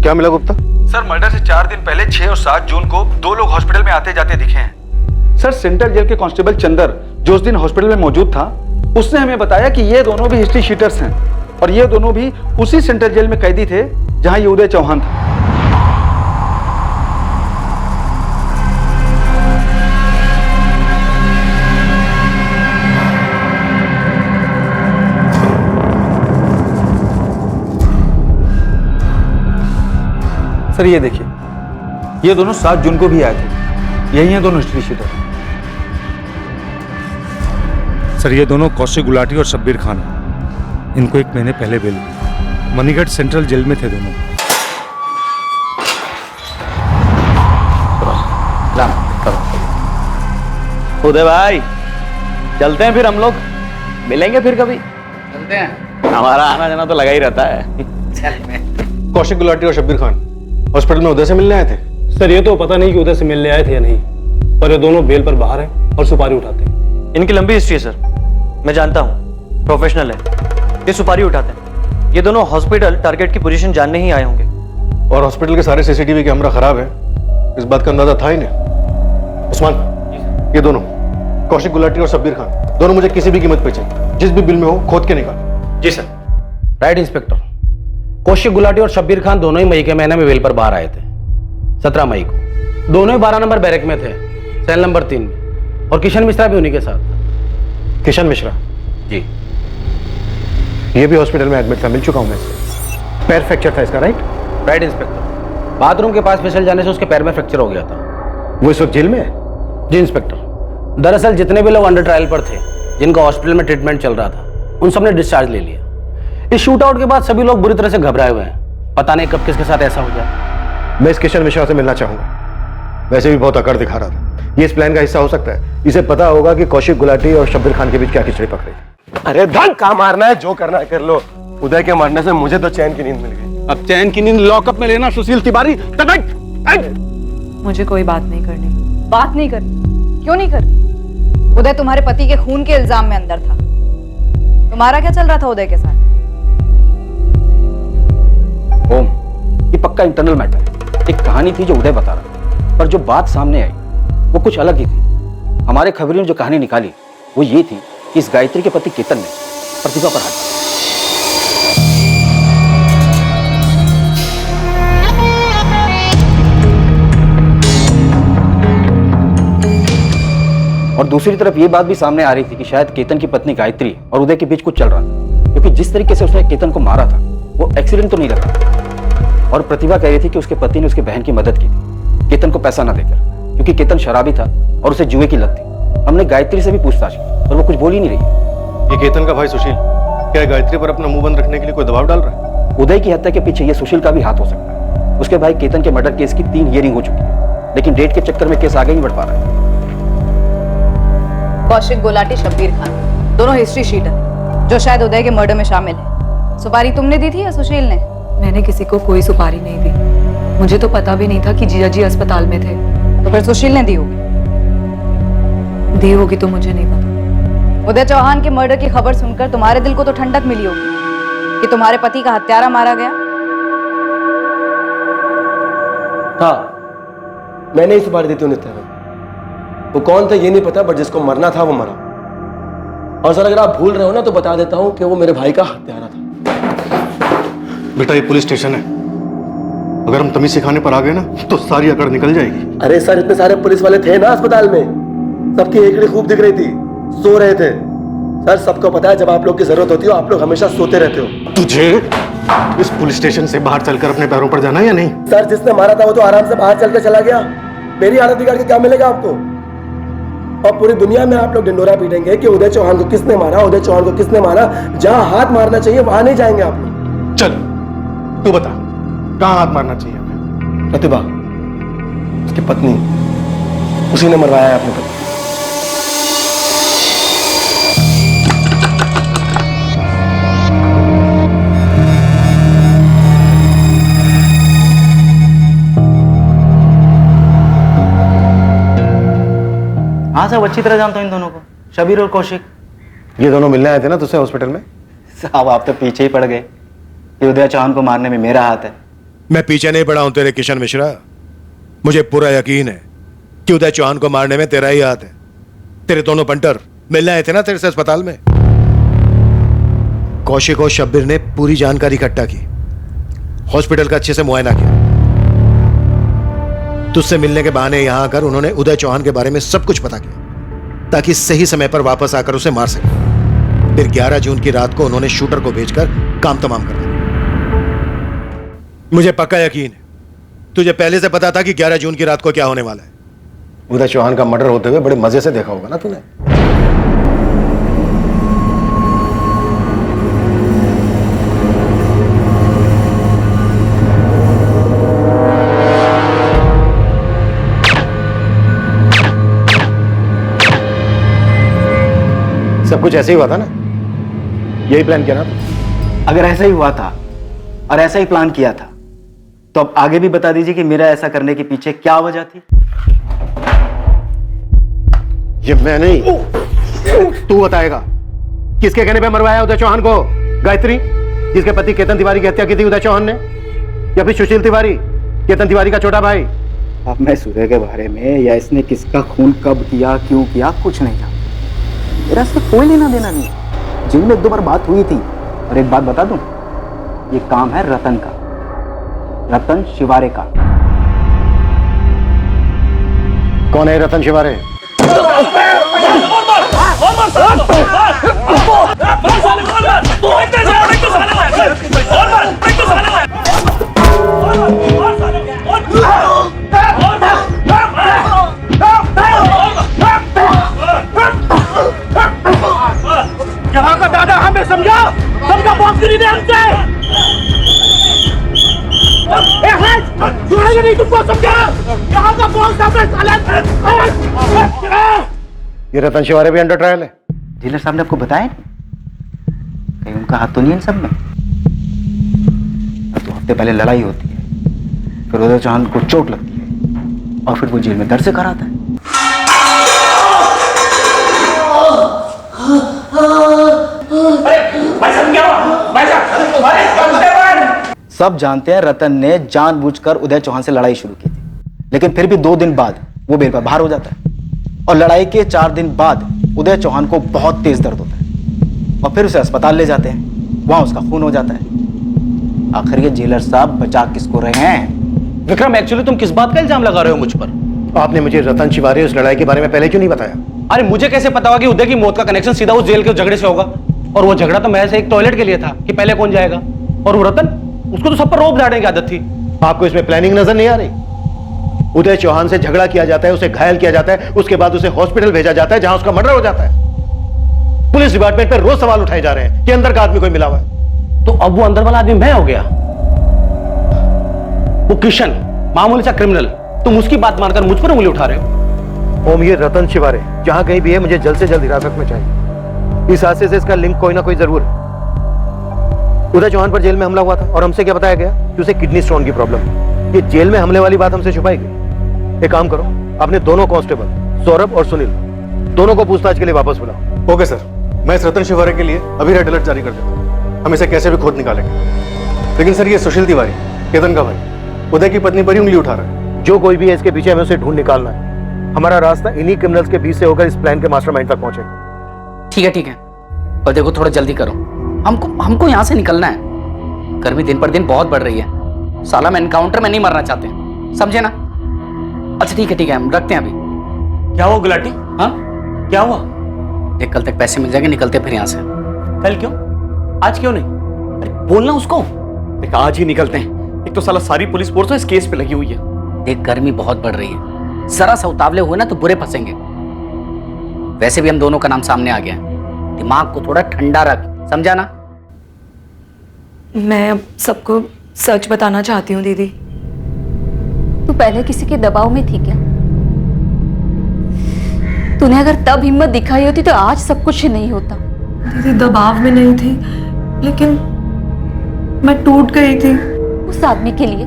क्या मिला गुप्ता? सर, मर्डर से 4 दिन पहले 6 और 7 जून को 2 लोग हॉस्पिटल में आते जाते दिखे हैं। सर, सेंट्रल जेल के कांस्टेबल चंदर, जो उस दिन हॉस्पिटल में मौजूद था, उसने हमें बताया कि ये दोनों भी हिस्ट्री शीटर्स हैं और ये दोनों भी उसी सेंट्रल जेल में कैदी थे जहां ये उदय चौहान था। सर, ये देखिए, ये दोनों 7 जून को भी आए थे। यही हैं दोनों हिस्ट्री शीटर। सर, ये दोनों कौशिक गुलाटी और शब्बीर खान हैं। इनको 1 महीने पहले बेल दी। मणिगढ़ सेंट्रल जेल में थे दोनों। उदय भाई, चलते हैं फिर हम लोग, मिलेंगे फिर कभी। चलते हैं, हमारा आना जाना तो लगा ही रहता है। कौशिक गुलाटी और शब्बीर खान हॉस्पिटल में उदय से मिलने आए थे। सर, ये तो पता नहीं कि उदय से मिलने आए थे या नहीं, पर ये दोनों बेल पर बाहर हैं और सुपारी उठाते हैं। इनकी लंबी हिस्ट्री है सर, मैं जानता हूँ, प्रोफेशनल है। ये सुपारी उठाते हैं। ये दोनों हॉस्पिटल टारगेट की पोजीशन जानने ही आए होंगे। और हॉस्पिटल के सारे सीसीटीवी कैमरा खराब है, इस बात का अंदाजा था ही नहीं। उस्मान, ये दोनों कौशिक गुलाटी और शब्बीर खान दोनों मुझे किसी भी कीमत पे चाहिए। जिस भी बिल में हो खोद के निकाल। जी sir. Right inspector. Kaushik Gulati और शब्बीर खान दोनों ही मई के महीने में बेल पर बाहर आए थे, 17 मई को। दोनों ही 12 नंबर बैरक में थे, सेल नंबर 3 में। और किशन मिश्रा भी उन्हीं के साथ था। किशन मिश्रा? जी। ये भी हॉस्पिटल में एडमिट था, मिल चुका हूं मैं इससे। पैर फ्रैक्चर था इसका, राइट? Right inspector. बाथरूम के पास फिसल जाने से उसके पैर में फ्रैक्चर हो गया था। वो इस वक्त जेल में है? जी इंस्पेक्टर। दरअसल जितने भी लोग अंडर ट्रायल पर थे, जिनका हॉस्पिटल में ट्रीटमेंट चल रहा था, उन सब ने डिस्चार्ज ले लिया। इस शूट आउट के बाद सभी लोग बुरी तरह से घबराए हुए हैं। पता नहीं कब किसके साथ ऐसा हो जाए। मैं इस किशन मिश्रा से मिलना चाहूंगा। वैसे भी बहुत अकड़ दिखा रहा था। ये इस प्लान का हिस्सा हो सकता है। इसे पता होगा कि कौशिक गुलाटी और शब्बीर खान के बीच क्या खिचड़ी पक रही है। अरे धक्का मारना है, जो करना है कर लो। उदय के मरने से मुझे तो चैन की नींद मिल गई। अब चैन की नींद लॉकअप में लेना सुशील तिवारी। मुझे कोई बात नहीं करनी। बात नहीं करनी? क्यों नहीं करनी? उदय तुम्हारे पति के खून के इल्जाम में अंदर था। तुम्हारा क्या चल रहा था उदय के साथ? ओम, ये पक्का इंटरनल मैटर है। एक कहानी थी जो उदय बता रहा था, पर जो बात सामने आई वो कुछ अलग ही थी। हमारे खबरियों ने जो कहानी निकाली वो ये थी कि इस गायत्री के पति केतन ने प्रतिभा पर हाथ डाला। और दूसरी तरफ ये बात भी सामने आ रही थी कि शायद केतन की पत्नी गायत्री और उदय के बीच कुछ चल रहा था, क्योंकि जिस तरीके से उसने केतन को मारा था वो एक्सीडेंट तो नहीं लगा। और प्रतिभा कह रही थी कि उसके पति ने उसकी बहन की मदद की थी केतन को पैसा ना देकर, क्योंकि केतन शराबी था और उसे जुए की लत थी। हमने गायत्री से भी पूछताछ की पर वो कुछ बोल ही नहीं रही है। ये केतन का भाई सुशील क्या गायत्री पर अपना मुंह बंद रखने के लिए कोई दबाव डाल रहा है? उदय की हत्या के पीछे ये सुशील का भी हाथ हो सकता है। उसके भाई केतन के मर्डर केस की 3 हियरिंग हो चुकी है, लेकिन डेट के चक्कर में केस आगे नहीं बढ़ पा रहा है। कौशिक गुलाटी, शब्बीर खान, दोनों हिस्ट्री शीटर जो शायद उदय के मर्डर में शामिल है। सुपारी तुमने दी थी या सुशील ने? मैंने किसी को कोई सुपारी नहीं दी। मुझे तो पता भी नहीं था कि जीजा जी अस्पताल में थे। तो फिर सुशील ने दी होगी तो मुझे नहीं पता। उदय चौहान के मर्डर की खबर सुनकर तुम्हारे दिल को तो ठंडक मिली होगी कि तुम्हारे पति का हत्यारा मारा गया। हाँ, मैंने ही सुपारी दी थी उन्हें। वो कौन था ये नहीं पता, बट जिसको मरना था वो मरा। और सर अगर आप भूल रहे हो ना तो बता देता हूं कि वो मेरे भाई का हत्यारा था। बेटा ये पुलिस स्टेशन है, अगर हम तमीज सिखाने पर आ गए ना तो सारी अकड़ निकल जाएगी। अरे सर इतने सारे पुलिस वाले थे ना अस्पताल में, सबकी एकड़ी खूब दिख रही थी, सो रहे थे। सर सबको पता है जब आप लोग की जरूरत होती हो आप लोग हमेशा सोते रहते हो। तुझे इस पुलिस स्टेशन से बाहर चलकर अपने पैरों पर जाना है या नहीं? सर जिसने मारा था वो तो आराम से बाहर चलकर चला गया, मेरी हालत बिगाड़ के क्या मिलेगा आपको? और पूरी दुनिया में आप लोग ढिंडोरा पीटेंगे कि उदय चौहान को किसने मारा, उदय चौहान को किसने मारा। जहां हाथ मारना चाहिए वहां नहीं जाएंगे आप लोग। चल तू बता कहां हाथ मारना चाहिए हमें? प्रतिभा, उसकी पत्नी, उसी ने मरवाया है अपने पति। हाँ साहब, अच्छी तरह जानता हूँ इन दोनों को, शबीर और कौशिक। ये दोनों मिलने आए थे ना तुझसे हॉस्पिटल में? साहब आप तो पीछे ही पड़ गए कि उदय चौहान को मारने में मेरा हाथ है। मैं पीछे नहीं पड़ा हूं तेरे किशन मिश्रा। मुझे पूरा यकीन है कि उदय चौहान को मारने में तेरा ही हाथ है। तेरे दोनों पंटर मिलने आए थे ना तेरे से अस्पताल में। कौशिक और शब्बीर ने पूरी जानकारी इकट्ठा की, हॉस्पिटल का अच्छे से मुआयना किया। तुझसे मिलने के बहाने यहां आकर उन्होंने उदय चौहान के बारे में सब कुछ पता किया ताकि सही समय पर वापस आकर उसे मार सके। फिर 11 जून की रात को उन्होंने शूटर को भेजकर काम तमाम कर दिया। मुझे पक्का यकीन है तुझे पहले से पता था कि 11 जून की रात को क्या होने वाला है। उदय चौहान का मर्डर होते हुए बड़े मजे से देखा होगा ना तूने। सब कुछ ऐसे ही हुआ था ना? यही प्लान किया ना? अगर ऐसा ही हुआ था और ऐसा ही प्लान किया था तो अब आगे भी बता दीजिए कि मेरा ऐसा करने के पीछे क्या वजह थी। ये मैं नहीं, तू बताएगा। किसके कहने पे मरवाया उदय चौहान को? गायत्री, जिसके पति केतन तिवारी की हत्या की थी उदय चौहान ने, या फिर सुशील तिवारी, केतन तिवारी का छोटा भाई? अब मैं सूर्य के बारे में या इसने किसका खून कब किया, क्यों किया, कुछ नहीं जानता। मेरा इससे कोई लेना देना नहीं। जिन में 1-2 बार बात हुई थी। और एक बात बता दूं, ये काम है रतन का, रतन शिवारे का। कौन है रतन शिवारे? यहाँ का दादा हमें समझा, सबका बॉक्सरी ने हमसे। छोड़ेंगे नहीं तुमको, समझा? यहाँ का बॉक्स हमें साले। ये रतन शिवारे भी अंडर ट्रायल है? डीलर साहब ने आपको बताया कहीं उनका हाथ तो नहीं इन सब में? 2 हफ्ते पहले लड़ाई होती है, फिर उदय चौहान को चोट लगती है और फिर वो जेल में दर्द से कराता है। सब जानते हैं रतन ने जानबूझकर उदय चौहान से लड़ाई शुरू की थी, लेकिन फिर भी 2 दिन बाद वो बेल पर बाहर हो जाता है और लड़ाई के 4 दिन बाद उदय चौहान को बहुत तेज दर्द होता है और फिर उसे अस्पताल ले जाते हैं, वहां उसका खून हो जाता है। आखिर ये जेलर साहब बचा किसको रहे हैं? विक्रम, एक्चुअली तुम किस बात का इल्जाम लगा रहे हो मुझ पर? आपने मुझे रतन शिवारे उस लड़ाई के बारे में पहले क्यों नहीं बताया? अरे मुझे कैसे पता होगा कि उदय की मौत का कनेक्शन सीधा उस जेल के झगड़े से होगा? और वो झगड़ा तो महज एक टॉयलेट के लिए था कि पहले कौन जाएगा। और वो रतन, उसको तो सब पर रोब झाड़ने की आदत थी। आपको इसमें प्लानिंग नजर नहीं आ रही? उदय चौहान से झगड़ा किया जाता है, उसे घायल किया जाता है, उसके बाद उसे हॉस्पिटल भेजा जाता है जहां उसका मर्डर हो जाता है। पुलिस डिपार्टमेंट पर रोज सवाल उठाए जा रहे हैं कि अंदर का आदमी कोई मिला हुआ है। तो अब वो अंदर वाला आदमी मैं हो गया? वो किशन मामूली सा क्रिमिनल, तुम उसकी बात मानकर मुझ पर उंगली उठा रहे हो। ओम, ये रतन शिवारे जहां कहीं भी है, मुझे जल्द से जल्द हिरासत में चाहिए। इस हादसे से इसका लिंक कोई ना कोई जरूर है। उदय चौहान पर जेल में हमला हुआ था और हमसे क्या बताया गया कि उसे किडनी स्टोन की प्रॉब्लम है। ये जेल में हमले वाली बात हमसे छुपाएगी। एक काम करो, अपने दोनों कांस्टेबल सौरभ और सुनील दोनों को पूछताछ के लिए वापस बुलाओ। ओके सर, मैं इस रतन शिवारे के लिए अभी रेड अलर्ट जारी कर देता हूँ। हम इसे कैसे भी खोद निकालेंगे। लेकिन सर, ये सुशील तिवारी, केतन का भाई, उदय की पत्नी पर ही उंगली उठा रहा है। जो कोई भी है इसके पीछे, हमें उसे ढूंढ निकालना है। हमारा रास्ता इन्हीं क्रिमिनल्स के बीच से होकर इस प्लान के मास्टरमाइंड तक पहुंचेगा। ठीक है ठीक है, और देखो थोड़ा जल्दी करो, हमको यहाँ से निकलना है। गर्मी दिन पर दिन बहुत बढ़ रही है। साला मैं एनकाउंटर में नहीं मरना चाहते, समझे ना? अच्छा ठीक है हम रखते हैं अभी। क्या हुआ गुलाटी? हाँ क्या हुआ? देख, कल तक पैसे मिल जाएंगे, निकलते फिर यहाँ से। कल क्यों? आज क्यों नहीं? अरे बोलना उसको। देख, आज ही निकलते हैं। एक तो साला सारी पुलिस फोर्स इस केस पे लगी हुई है। देख, गर्मी बहुत बढ़ रही है, जरा सा उतावले हुए ना तो बुरे फंसेंगे। वैसे भी हम दोनों का नाम सामने आ गया है, दिमाग को थोड़ा ठंडा रख, समझा ना? मैं अब सबको सच बताना चाहती हूँ दीदी। तू पहले किसी के दबाव में थी क्या? तूने अगर तब हिम्मत दिखाई होती तो आज सब कुछ ही नहीं होता। दीदी दबाव में नहीं थी, लेकिन मैं टूट गई थी उस आदमी के लिए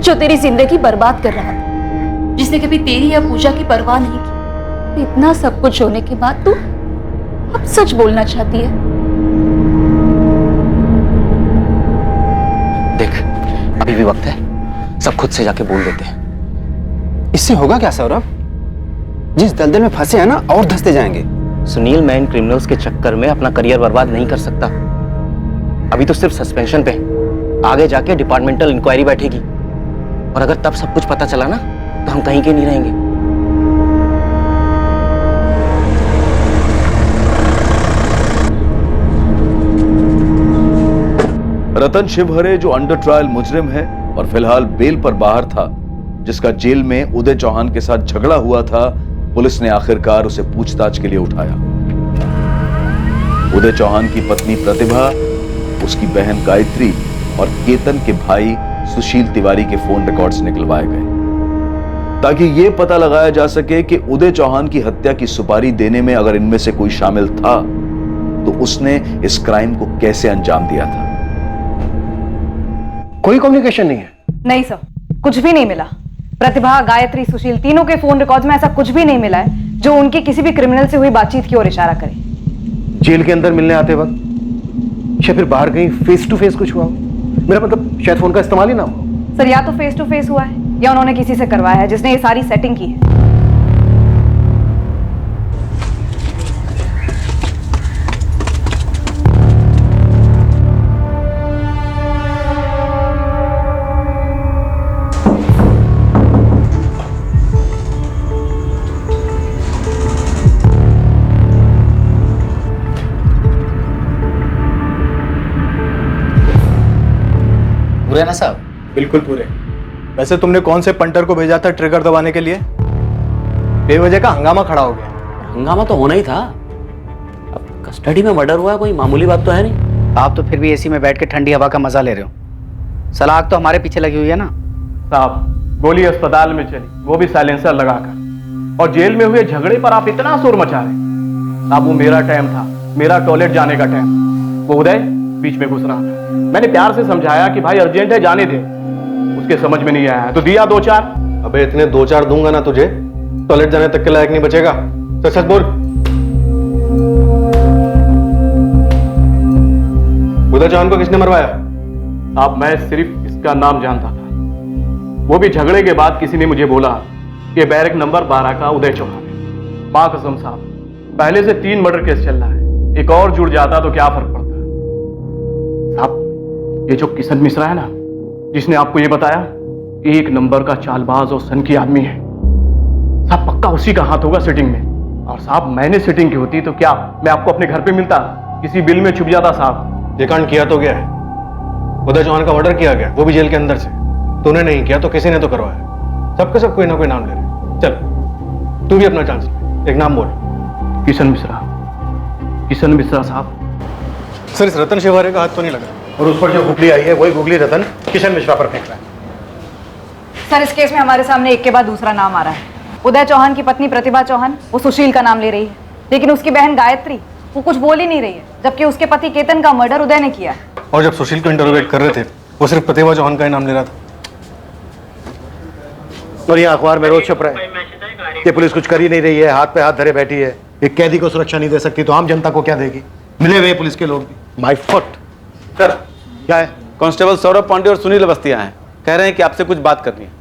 जो तेरी जिंदगी बर्बाद कर रहा था, जिसने कभी तेरी या पूजा की परवाह नहीं की। इतना सब कुछ होने के बाद तू अब सच बोलना चाहती है। देख, अभी भी वक्त है, सब खुद से जाके बोल देते हैं। इससे होगा क्या सौरभ? जिस दलदल में फंसे हैं ना, और धंसते जाएंगे। सुनील, मैं इन क्रिमिनल्स के चक्कर में अपना करियर बर्बाद नहीं कर सकता। अभी तो सिर्फ सस्पेंशन पे, आगे जाके डिपार्टमेंटल इंक्वायरी बैठेगी, और अगर तब सब कुछ पता चला ना तो हम कहीं के नहीं रहेंगे। रतन शिवहरे जो अंडर ट्रायल मुजरिम है और फिलहाल बेल पर बाहर था, जिसका जेल में उदय चौहान के साथ झगड़ा हुआ था, पुलिस ने आखिरकार उसे पूछताछ के लिए उठाया। उदय चौहान की पत्नी प्रतिभा, उसकी बहन गायत्री और केतन के भाई सुशील तिवारी के फोन रिकॉर्ड्स निकलवाए गए ताकि यह पता लगाया जा सके कि उदय चौहान की हत्या की सुपारी देने में अगर इनमें से कोई शामिल था तो उसने इस क्राइम को कैसे अंजाम दिया था। कोई कम्युनिकेशन नहीं है? नहीं सर, कुछ भी नहीं मिला। प्रतिभा, गायत्री, सुशील, तीनों के फोन रिकॉर्ड्स में ऐसा कुछ भी नहीं मिला है जो उनकी किसी भी क्रिमिनल से हुई बातचीत की ओर इशारा करे। जेल के अंदर मिलने आते वक्त या फिर बाहर कहीं फेस टू फेस कुछ हुआ? मेरा मतलब शायद फोन का इस्तेमाल ही ना हो। सर, या तो फेस टू फेस हुआ है या उन्होंने किसी से करवाया है जिसने ये सारी सेटिंग की है। पूरे ना साहब? बिल्कुल पूरे। वैसे तुमने कौन से पंटर को भेजा था ट्रिगर दबाने के लिए? बेवजह का हंगामा खड़ा हो गया। हंगामा तो होना ही था। अब कस्टडी में मर्डर हुआ है, कोई मामूली बात तो है नहीं। आप तो फिर भी एसी में बैठ के ठंडी हवा का मजा ले रहे हो। सलाख तो हमारे पीछे लगी हुई है ना साहब। गोली अस्पताल में चली, वो भी साइलेंसर लगाकर, और जेल में हुए झगड़े पर आप इतना शोर मचा रहे। साहब, वो मेरा टाइम था, मेरा टॉयलेट जाने का टाइम। वो उदय बीच में घुस रहा था। मैंने प्यार से समझाया कि भाई अर्जेंट है, जाने दे। उसके समझ में नहीं आया तो दिया 2-4। अबे इतने 2-4 दूंगा ना तुझे, टॉयलेट जाने तक के लायक नहीं बचेगा। सच सच बोल। उदय चौहान को किसने मरवाया? अब मैं सिर्फ इसका नाम जानता था। वो भी झगड़े के बाद किसी ने मुझे बोला कि बैरक नंबर 12 का उदय चौहान है। मां कसम साहब, पहले से 3 मर्डर केस चल रहा है, एक और जुड़ जाता तो क्या फर्क पड़ता। साहब, ये जो किशन मिश्रा है ना, जिसने आपको ये बताया, 1 नंबर का चालबाज और सनकी आदमी है। साहब पक्का उसी का हाथ होगा सिटिंग में। और साहब मैंने सिटिंग की होती तो क्या मैं आपको अपने घर पे मिलता, किसी बिल में छुप जाता साहब। ये कांड किया तो गया है, उदय चौहान का मर्डर किया गया, वो भी जेल के अंदर से। तूने नहीं किया तो किसी ने तो करवाया। सबके सब कोई ना कोई नाम ले रहे। चल तू भी अपना चांस ले, एक नाम बोल। किशन मिश्रा। किशन मिश्रा साहब। सर इस रतन शिवारे का हाथ तो नहीं लगा। और उस पर जो गुगली आई है वही गुगली रतन किशन मिश्रा पर फेंक रहा है। सर इस केस में हमारे सामने एक के बाद दूसरा नाम आ रहा है। उदय चौहान की पत्नी प्रतिभा चौहान वो सुशील का नाम ले रही है, लेकिन उसकी बहन गायत्री वो कुछ बोल ही नहीं रही है, जबकि उसके पति केतन का मर्डर उदय ने किया। और जब सुशील को इंटरोगेट कर रहे थे वो सिर्फ प्रतिभा चौहान का ही नाम ले रहा था। और ये अखबार में रोज छप रहा है कि पुलिस कुछ कर ही नहीं रही है, हाथ पे हाथ धरे बैठी है। एक कैदी को सुरक्षा नहीं दे सकती तो आम जनता को क्या देगी? मिले हुए पुलिस के लोग भी। My foot. सर क्या है? कांस्टेबल सौरभ पांडे और सुनील अवस्थी आए हैं, कह रहे हैं कि आपसे कुछ बात करनी है।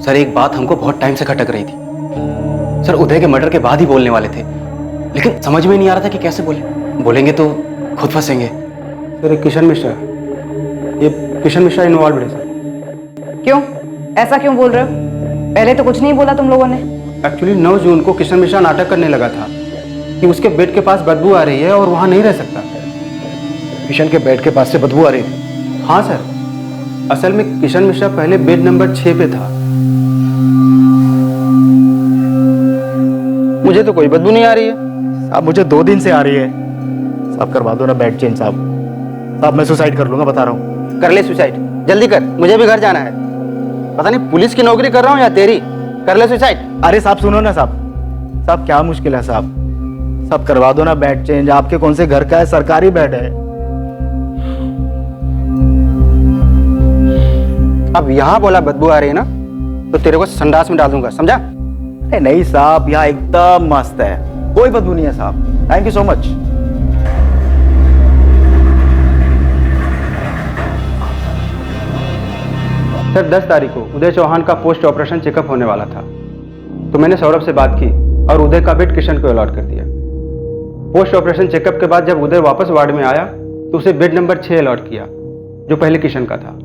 सर एक बात हमको बहुत टाइम से खटक रही थी। सर उदय के मर्डर के बाद ही बोलने वाले थे, लेकिन समझ में नहीं आ रहा था कि कैसे बोलेंगे तो खुद फंसेंगे। सर किशन मिश्रा, ये किशन मिश्रा इन्वॉल्व है सर। क्यों ऐसा क्यों बोल रहे हो? पहले तो कुछ नहीं बोला तुम लोगों ने। एक्चुअली 9 जून को किशन मिश्रा नाटक करने लगा था कि उसके बेड के पास बदबू आ रही है और वहां नहीं रह सकता। किशन के बेड के पास से बदबू आ रही थी? हाँ सर, असल में किशन मिश्रा पहले बेड नंबर 6 पे था। मुझे तो कोई बदबू नहीं आ रही है। साहब मुझे 2 दिन से आ रही है। साहब करवा दो ना बेड चेंज साहब। साहब मैं सुसाइड कर लूंगा, बता रहा हूँ। कर ले सुसाइड, जल्दी कर, मुझे भी घर जाना है। पता नहीं पुलिस की नौकरी कर रहा हूँ या तेरी। कर ले सुसाइड। अरे साहब सुनो ना साहब, साहब क्या मुश्किल है साहब? साहब करवा दो ना बेड चेंज। आपके कौन से घर का है? सरकारी बेड है। अब यहाँ बोला बदबू आ रही है ना तो तेरे को संडास में डाल दूंगा, समझा? अरे नहीं साहब, यहाँ एकदम मस्त है, कोई बदबू नहीं है साहब। Thank you so much. Sir 10 तारीख को उदय चौहान का पोस्ट ऑपरेशन चेकअप होने वाला था, तो मैंने सौरभ से बात की और उदय का बेड किशन को अलॉट कर दिया। पोस्ट ऑपरेशन चेकअप के बाद जब उदय वापस वार्ड में आया तो उसे बेड नंबर 6 अलॉट किया, जो पहले किशन का था।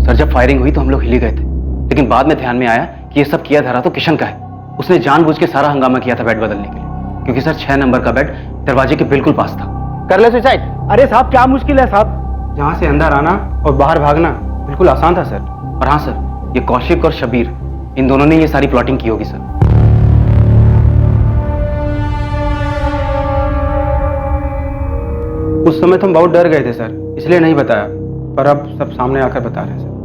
सर जब फायरिंग हुई तो हम लोग हिल गए थे, लेकिन बाद में ध्यान में आया कि ये सब किया धरा तो किशन का है। उसने जानबूझ के सारा हंगामा किया था बेड बदलने के लिए, क्योंकि सर 6 नंबर का बेड दरवाजे के बिल्कुल पास था। कर ले सुसाइड। अरे साहब क्या मुश्किल है साहब? जहां से अंदर आना और बाहर भागना बिल्कुल आसान था सर। और हाँ सर, ये कौशिक और शबीर, इन दोनों ने ये सारी प्लॉटिंग की होगी सर। उस समय तो हम बहुत डर गए थे सर, इसलिए नहीं बताया, पर अब सब सामने आकर बता रहे हैं सर।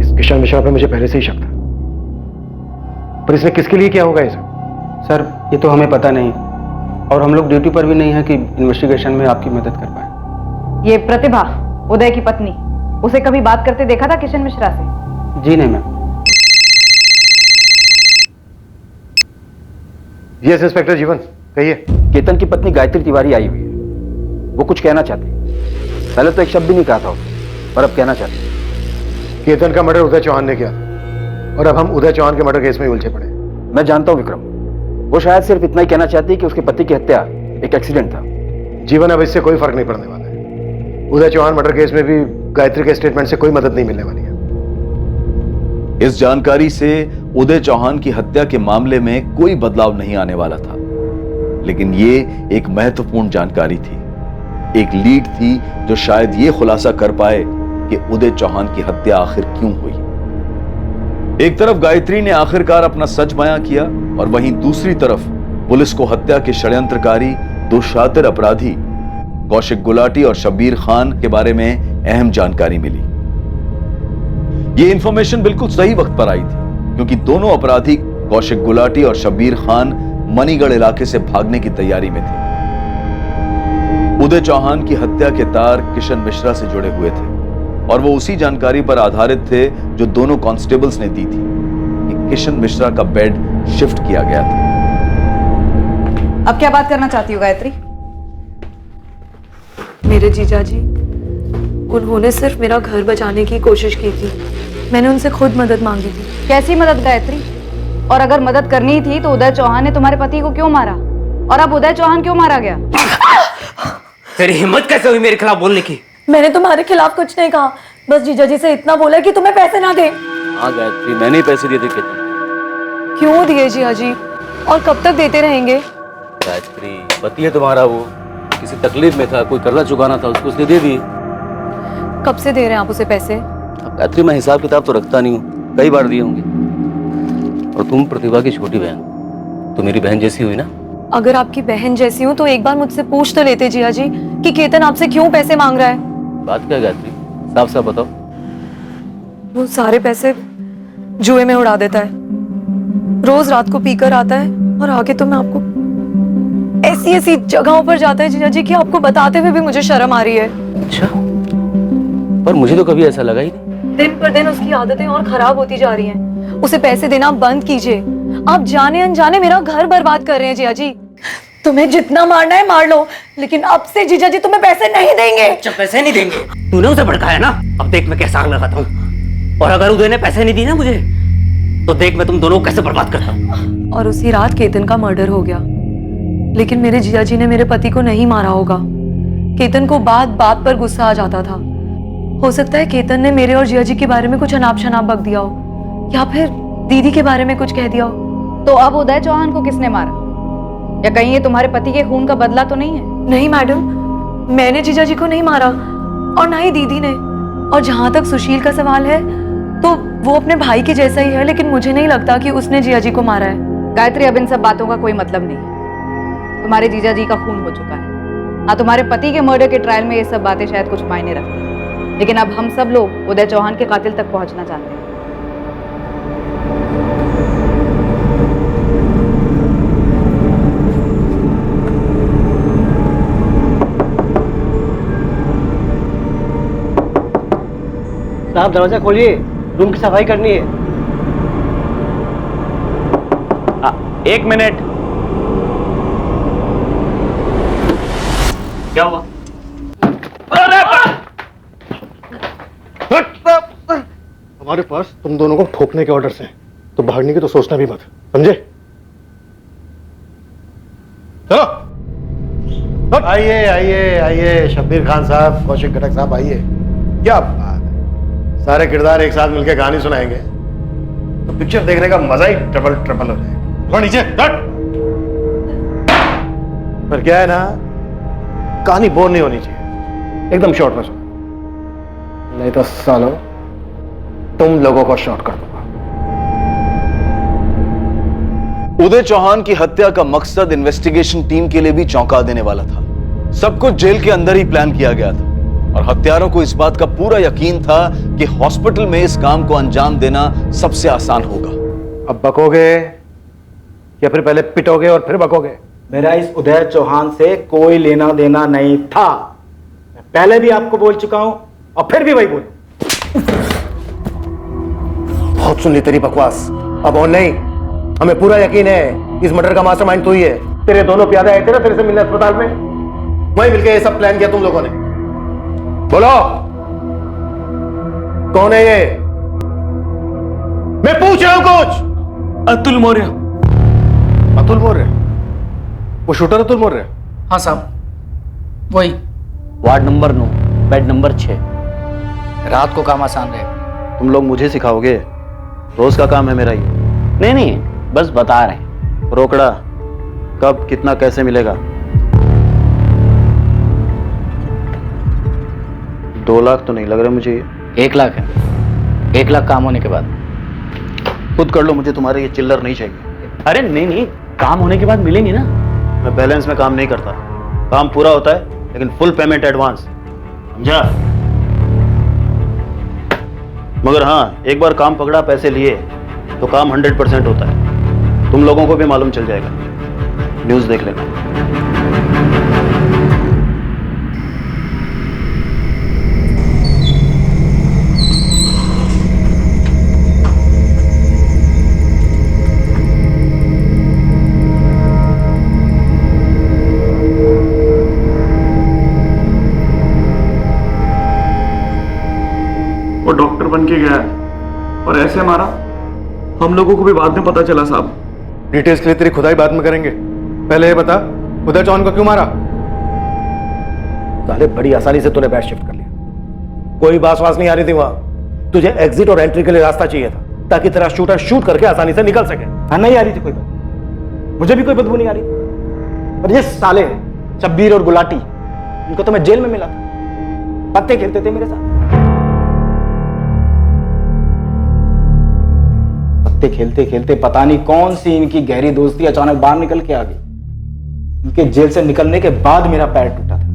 इस किशन मिश्रा पे मुझे पहले से ही शक था, पर इसने किसके लिए किया होगा इसे? सर ये तो हमें पता नहीं, और हम लोग ड्यूटी पर भी नहीं है कि इन्वेस्टिगेशन में आपकी मदद कर पाए। ये प्रतिभा उदय की पत्नी, उसे कभी बात करते देखा था किशन मिश्रा से? जी नहीं मैम। यस इंस्पेक्टर जीवन, कहिए। केतन की पत्नी गायत्री तिवारी आई हुई है, वो कुछ कहना चाहती है। पहले तो एक शब्द भी नहीं कहा था, पर अब कहना चाहती है। केतन का मर्डर उदय चौहान ने किया और अब हम उदय चौहान के मर्डर केस में उलझे पड़े। मैं जानता हूं विक्रम, वो शायद सिर्फ इतना ही कहना चाहती है कि उसके पति की हत्या एक एक्सीडेंट था। जीवन, अब इससे कोई फर्क नहीं पड़ने वाला है। उदय चौहान मर्डर केस में भी गायत्री के स्टेटमेंट से कोई मदद नहीं मिलने वाली है। इस जानकारी से उदय चौहान की हत्या के मामले में कोई बदलाव नहीं आने वाला था, लेकिन ये एक महत्वपूर्ण जानकारी थी, एक लीड थी जो शायद ये खुलासा कर पाए कि उदय चौहान की हत्या आखिर क्यों हुई। एक तरफ गायत्री ने आखिरकार अपना सच बयां किया और वहीं दूसरी तरफ पुलिस को हत्या के षड्यंत्रकारी दो शातिर अपराधी कौशिक गुलाटी और शब्बीर खान के बारे में अहम जानकारी मिली। यह इंफॉर्मेशन बिल्कुल सही वक्त पर आई थी, क्योंकि दोनों अपराधी कौशिक गुलाटी और शब्बीर खान मणिगढ़ इलाके से भागने की तैयारी में थे। उदय चौहान की हत्या के तार किशन मिश्रा से जुड़े हुए थे और वो उसी जानकारी पर आधारित थे जो दोनों कांस्टेबल्स ने दी थी कि किशन मिश्रा का बेड शिफ्ट किया गया था। अब क्या बात करना चाहती हो गायत्री? मेरे जीजा जी, उन्होंने सिर्फ मेरा घर बचाने की कोशिश की थी, मैंने उनसे खुद मदद मांगी थी। कैसी मदद गायत्री? और अगर मदद करनी ही थी तो उदय चौहान ने तुम्हारे पति को क्यों मारा? और अब उदय चौहान क्यों मारा गया? तेरी हिम्मत कैसे हुई मेरे खिलाफ बोलने की? मैंने तुम्हारे खिलाफ कुछ नहीं कहा, बस जीजा जी से इतना बोला कि तुम्हें पैसे ना दे। हाँ गायत्री, मैंने ही पैसे दिए थे केतन। क्यों दिए जिया जी, और कब तक देते रहेंगे? गायत्री, पति है तुम्हारा, वो किसी तकलीफ में था, कोई कर्जा चुकाना था उसको, उसने दे दिए। कब से दे रहे हैं आप उसे पैसे? अब गायत्री, मैं हिसाब किताब तो रखता नहीं हूँ, कई बार दिए होंगे। और तुम प्रतिभा की छोटी बहन, तो मेरी बहन जैसी हुई ना। अगर आपकी बहन जैसी हूँ तो एक बार मुझसे पूछ तो लेते जिया जी कि केतन आपसे क्यों पैसे मांग रहा है। बात क्या है गायत्री, साफ साफ बताओ। वो सारे पैसे जुए में उड़ा देता है, रोज रात को पीकर आता है और आगे तो मैं आपको ऐसी ऐसी जगहों पर जाता है जिया जी कि आपको बताते हुए भी मुझे शर्म आ रही है। अच्छा, पर मुझे तो कभी ऐसा लगा ही नहीं। दिन पर दिन उसकी आदतें और खराब होती जा रही हैं। उसे पैसे देना बंद कीजिए। आप जाने अनजाने मेरा घर बर्बाद कर रहे हैं जिया जी। तुम्हें जितना मारना है मार लो, लेकिन अब से जीजा जी तुम्हें पैसे नहीं देंगे। अच्छा, पैसे नहीं देंगे? तूने उसे भड़काया ना, अब देख मैं कैसे आग लगाता हूँ। और अगर उदय ने पैसे नहीं दिए ना मुझे, तो देख मैं तुम दोनों को कैसे बर्बाद करता हूँ। और उसी रात केतन का मर्डर हो गया, लेकिन मेरे जीजा जी ने मेरे पति को नहीं मारा होगा। केतन को बात बात पर गुस्सा आ जाता था। हो सकता है केतन ने मेरे और जिया जी के बारे में कुछ अनाप शनाप बक दिया हो, या फिर दीदी के बारे में कुछ कह दिया हो। तो अब उदय चौहान को किसने मारा? या कहीं ये तुम्हारे पति के खून का बदला तो नहीं है? नहीं मैडम, मैंने जीजा जी को नहीं मारा और ना ही दीदी ने। और जहां तक सुशील का सवाल है, तो वो अपने भाई के जैसा ही है, लेकिन मुझे नहीं लगता कि उसने जिया जी को मारा है। गायत्री, अब इन सब बातों का कोई मतलब नहीं है। तुम्हारे जीजा जी का खून हो चुका है। हाँ, तुम्हारे पति के मर्डर के ट्रायल में ये सब बातें शायद कुछ मायने रखती हैं, लेकिन अब हम सब लोग उदय चौहान के कातिल तक पहुंचना चाहते हैं। साहब, दरवाजा खोलिए, रूम की सफाई करनी है। एक मिनट। क्या हुआ? हमारे पास तुम दोनों को ठोकने के ऑर्डर्स हैं, तो भागने की तो सोचना भी मत, समझे? चलो आइए आइए आइए, शब्बीर खान साहब, कौशिक घटक साहब, आइए। क्या बात है, सारे किरदार एक साथ मिलकर कहानी सुनाएंगे तो पिक्चर देखने का मजा ही ट्रिपल हो जाएगा। नीचे हट। पर क्या है ना, कहानी बोर नहीं होनी चाहिए, एकदम शॉर्ट में सुनो, नहीं तो सालो तुम लोगों को शॉर्ट कर दूंगा। उदय चौहान की हत्या का मकसद इन्वेस्टिगेशन टीम के लिए भी चौंका देने वाला था। सब कुछ जेल के अंदर ही प्लान किया गया था और हत्यारों को इस बात का पूरा यकीन था कि हॉस्पिटल में इस काम को अंजाम देना सबसे आसान होगा। अब बकोगे या फिर पहले पिटोगे और फिर बकोगे? मेरा इस उदय चौहान से कोई लेना देना नहीं था। मैं पहले भी आपको बोल चुका हूं और फिर भी वही बोलूं। बहुत सुन ली तेरी बकवास, अब और नहीं। हमें पूरा यकीन है इस मर्डर का मास्टरमाइंड तू ही है। तेरे दोनों प्यादे आए थे ना तेरे से मिलने अस्पताल में, वहीं मिलकर ये सब प्लान किया तुम लोगों ने। बोलो कौन है ये? मैं पूछ रहा हूं कुछ। अतुल मौर्य। अतुल मौर्य? वो शूटर अतुल मौर्य? हाँ साहब, वही। Ward number 9, bed number 6। रात को काम आसान रहेगा। तुम लोग मुझे सिखाओगे? रोज का काम है मेरा ये। नहीं, बस बता रहे। रोकड़ा कब, कितना, कैसे मिलेगा? 2 लाख तो नहीं लग रहा मुझे। 1 लाख है, 1 लाख काम होने के बाद। खुद कर लो, मुझे तुम्हारे ये चिल्लर नहीं चाहिए। अरे नहीं, काम होने के बाद मिलेंगे ना। मैं बैलेंस में काम नहीं करता, काम पूरा होता है लेकिन फुल पेमेंट एडवांस, समझा? मगर हाँ, एक बार काम पकड़ा, पैसे लिए तो काम 100% होता है। तुम लोगों को भी मालूम चल जाएगा, न्यूज़ देख लेना। वो डॉक्टर बन के गया है और ऐसे मारा, हम लोगों को भी बाद में पता चला साहब। डिटेल्स के लिए तेरी खुदाई बाद में करेंगे, पहले ये बता उदय चौहान को क्यों मारा? साले बड़ी आसानी से तूने बैट शिफ्ट कर लिया, कोई बास वास नहीं आ रही थी वहां। तुझे एग्जिट और एंट्री के लिए रास्ता चाहिए था, ताकि तेरा शूटर शूट करके आसानी से निकल सके। हाँ, नहीं आ रही थी कोई बदबू, मुझे भी कोई बदबू नहीं आ रही थी। पर ये साले शब्बीर और गुलाटी, इनको तो मैं जेल में मिला था, पत्ते खेलते थे मेरे साथ। पत्ते खेलते खेलते पता नहीं कौन सी इनकी गहरी दोस्ती अचानक बाहर निकल के आ गई। इनके जेल से निकलने के बाद मेरा पैर टूटा था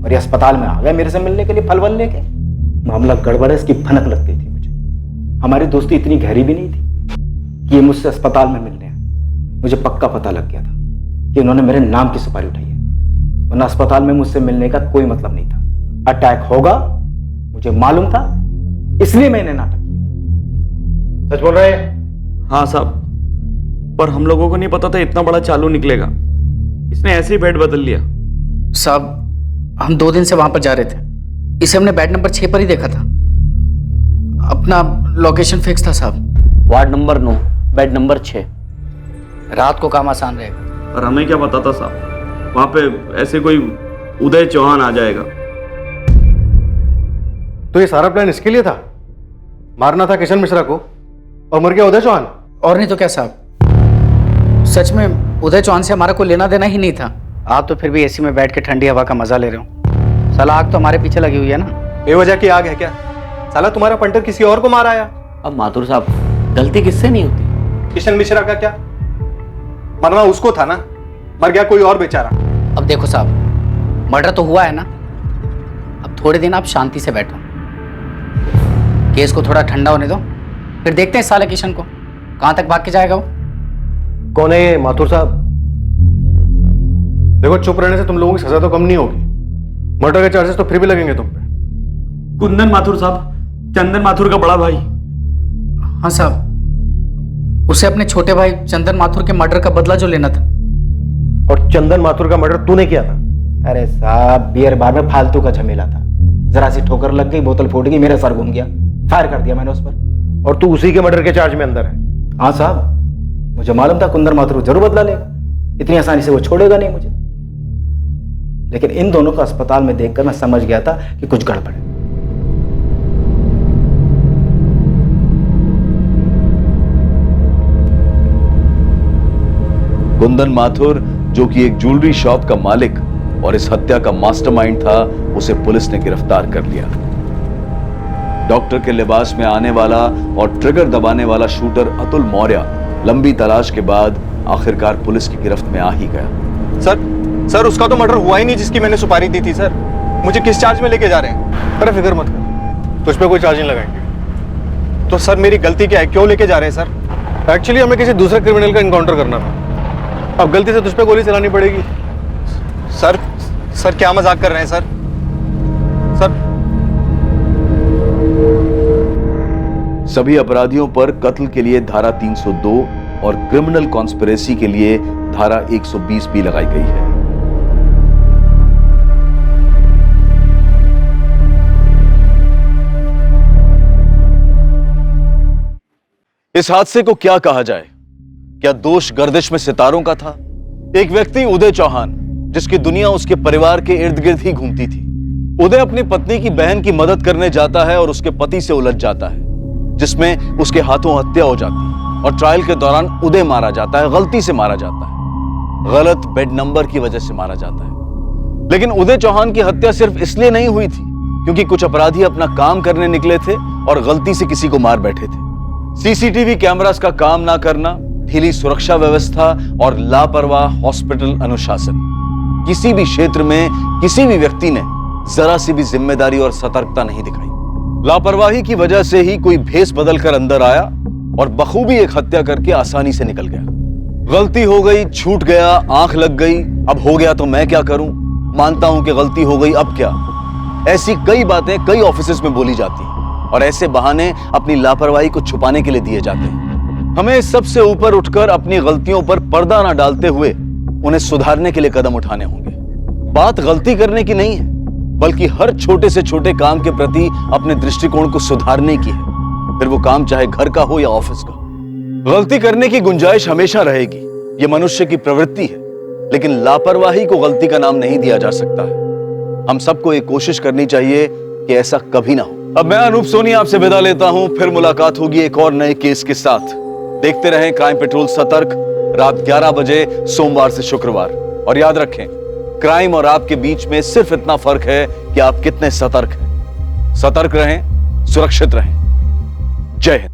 और ये अस्पताल में आ गए मेरे से मिलने के लिए फलवल लेके। मामला गड़बड़ है, इसकी भनक लग गई थी मुझे। हमारी दोस्ती इतनी गहरी भी नहीं थी कि ये मुझसे अस्पताल में मिलने आए। मुझे पक्का पता लग गया था कि इन्होंने मेरे नाम की सुपारी उठाई है, वरना अस्पताल में मुझसे मिलने का कोई मतलब नहीं था। अटैक होगा मुझे मालूम था, इसलिए मैंने नाटक किया। सच बोल रहे हैं? हाँ साहब, पर हम लोगों को नहीं पता था इतना बड़ा चालू निकलेगा। इसने ऐसे ही बेड बदल लिया। साहब, हम 2 दिन से वहां पर जा रहे थे, इसे हमने बेड नंबर 6 पर ही देखा था। अपना लोकेशन फिक्स था साहब। Ward number 9, bed number 6। रात को काम आसान रहेगा। और हमें क्या पता था साहब, वहां पे ऐसे कोई उदय चौहान आ जाएगा। तो ये सारा प्लान इसके लिए था? मारना था किशन मिश्रा को और मर गया उदय चौहान? और नहीं तो क्या साहब, सच में उदय चौहान से हमारा कोई लेना देना ही नहीं था। आप तो फिर भी एसी में बैठ के ठंडी हवा का मजा ले रहे हो। साला आग तो हमारे पीछे लगी हुई है ना। बेवजह की आग है क्या? साला तुम्हारा पंटर किसी और को मार आया। अब माथुर साहब, गलती किससे नहीं होती? किशन मिश्रा का क्या? मरना उसको था ना, मर गया कोई और बेचारा। अब देखो साहब, मर्डर तो हुआ है ना, अब थोड़े दिन आप शांति से बैठो, केस को थोड़ा ठंडा होने दो, फिर देखते हैं साले किशन को कहां तक भाग के जाएगा वो। कौन है ये माथुर साहब? देखो, चुप रहने से तुम लोगों की सजा तो कम नहीं होगी, मर्डर के चार्जेस तो फिर भी लगेंगे तुम पे। कुंदन माथुर साहब, चंदन माथुर का बड़ा भाई। हाँ साहब, उसे अपने छोटे भाई चंदन माथुर के मर्डर का बदला जो लेना था। और चंदन माथुर का मर्डर तूने किया था? अरे साहब, बियर बार में फालतू का झमेला था, जरा सी ठोकर लग गई, बोतल फूट गई, मेरा सर घूम गया, फायर कर दिया मैंने उस पर। और तू उसी के मर्डर के चार्ज में अंदर है? हाँ साहब, मुझे मालूम था कुंदन माथुर जरूर बदला लेगा, इतनी आसानी से वो छोड़ेगा नहीं मुझे। लेकिन इन दोनों को अस्पताल में देखकर मैं समझ गया था कि कुछ गड़बड़ है। कुंदन माथुर, जो कि एक ज्वेलरी शॉप का मालिक और इस हत्या का मास्टरमाइंड था, उसे पुलिस ने गिरफ्तार कर लिया। डॉक्टर के लिबास में आने वाला और ट्रिगर दबाने वाला शूटर अतुल मौर्य लंबी तलाश के बाद आखिरकार पुलिस की गिरफ्त में आ ही गया। सर उसका तो मर्डर हुआ ही नहीं जिसकी मैंने सुपारी दी थी। सर, मुझे किस चार्ज में लेके जा रहे हैं? अरे फिक्र मत कर, तुझ पे कोई चार्ज नहीं लगाएंगे। तो सर मेरी गलती क्या है, क्यों लेके जा रहे हैं सर? एक्चुअली हमें किसी दूसरे क्रिमिनल का इनकाउंटर करना था, अब गलती से तुझ पे गोली चलानी पड़ेगी। सर क्या मजाक कर रहे हैं सर? सभी अपराधियों पर कत्ल के लिए धारा 302 और क्रिमिनल कॉन्स्पिरेसी के लिए धारा 120 भी लगाई गई है। इस हादसे को क्या कहा जाए? क्या दोष गर्दिश में सितारों का था? एक व्यक्ति उदय चौहान, जिसकी दुनिया उसके परिवार के इर्द गिर्द ही घूमती थी। उदय अपनी पत्नी की बहन की मदद करने जाता है और उसके पति से उलझ जाता है, जिसमें उसके हाथों हत्या हो जाती है और ट्रायल के दौरान उदय मारा जाता है, गलती से मारा जाता है, गलत बेड नंबर की वजह से मारा जाता है। लेकिन उदय चौहान की हत्या सिर्फ इसलिए नहीं हुई थी क्योंकि कुछ अपराधी अपना काम करने निकले थे और गलती से किसी को मार बैठे थे। सीसीटीवी कैमरास का काम ना करना, ढीली सुरक्षा व्यवस्था और लापरवाह हॉस्पिटल अनुशासन, किसी भी क्षेत्र में किसी भी व्यक्ति ने जरा सी भी जिम्मेदारी और सतर्कता नहीं दिखाई। लापरवाही की वजह से ही कोई भेष बदलकर अंदर आया और बखूबी एक हत्या करके आसानी से निकल गया। गलती हो गई, छूट गया, आंख लग गई, अब हो गया तो मैं क्या करूं, मानता हूं कि गलती हो गई, अब क्या। ऐसी कई बातें कई ऑफिसेज में बोली जाती हैं और ऐसे बहाने अपनी लापरवाही को छुपाने के लिए दिए जाते हैं। हमें सबसे ऊपर उठकर अपनी गलतियों पर पर्दा ना डालते हुए उन्हें सुधारने के लिए कदम उठाने होंगे। बात गलती करने की नहीं है, बल्कि हर छोटे से छोटे काम के प्रति अपने दृष्टिकोण को सुधारने की है, फिर वो काम चाहे घर का हो या ऑफिस का। गलती करने की गुंजाइश हमेशा रहेगी, ये मनुष्य की प्रवृत्ति है, लेकिन लापरवाही को गलती का नाम नहीं दिया जा सकता है। हम सबको एक कोशिश करनी चाहिए कि ऐसा कभी ना हो। अब मैं अनूप सोनी आपसे विदा लेता हूं, फिर मुलाकात होगी एक और नए केस के साथ। देखते रहें क्राइम पेट्रोल सतर्क, रात 11 बजे सोमवार से शुक्रवार। और याद रखें, क्राइम और आपके बीच में सिर्फ इतना फर्क है कि आप कितने सतर्क हैं। सतर्क रहें, सुरक्षित रहें। जय हिंद।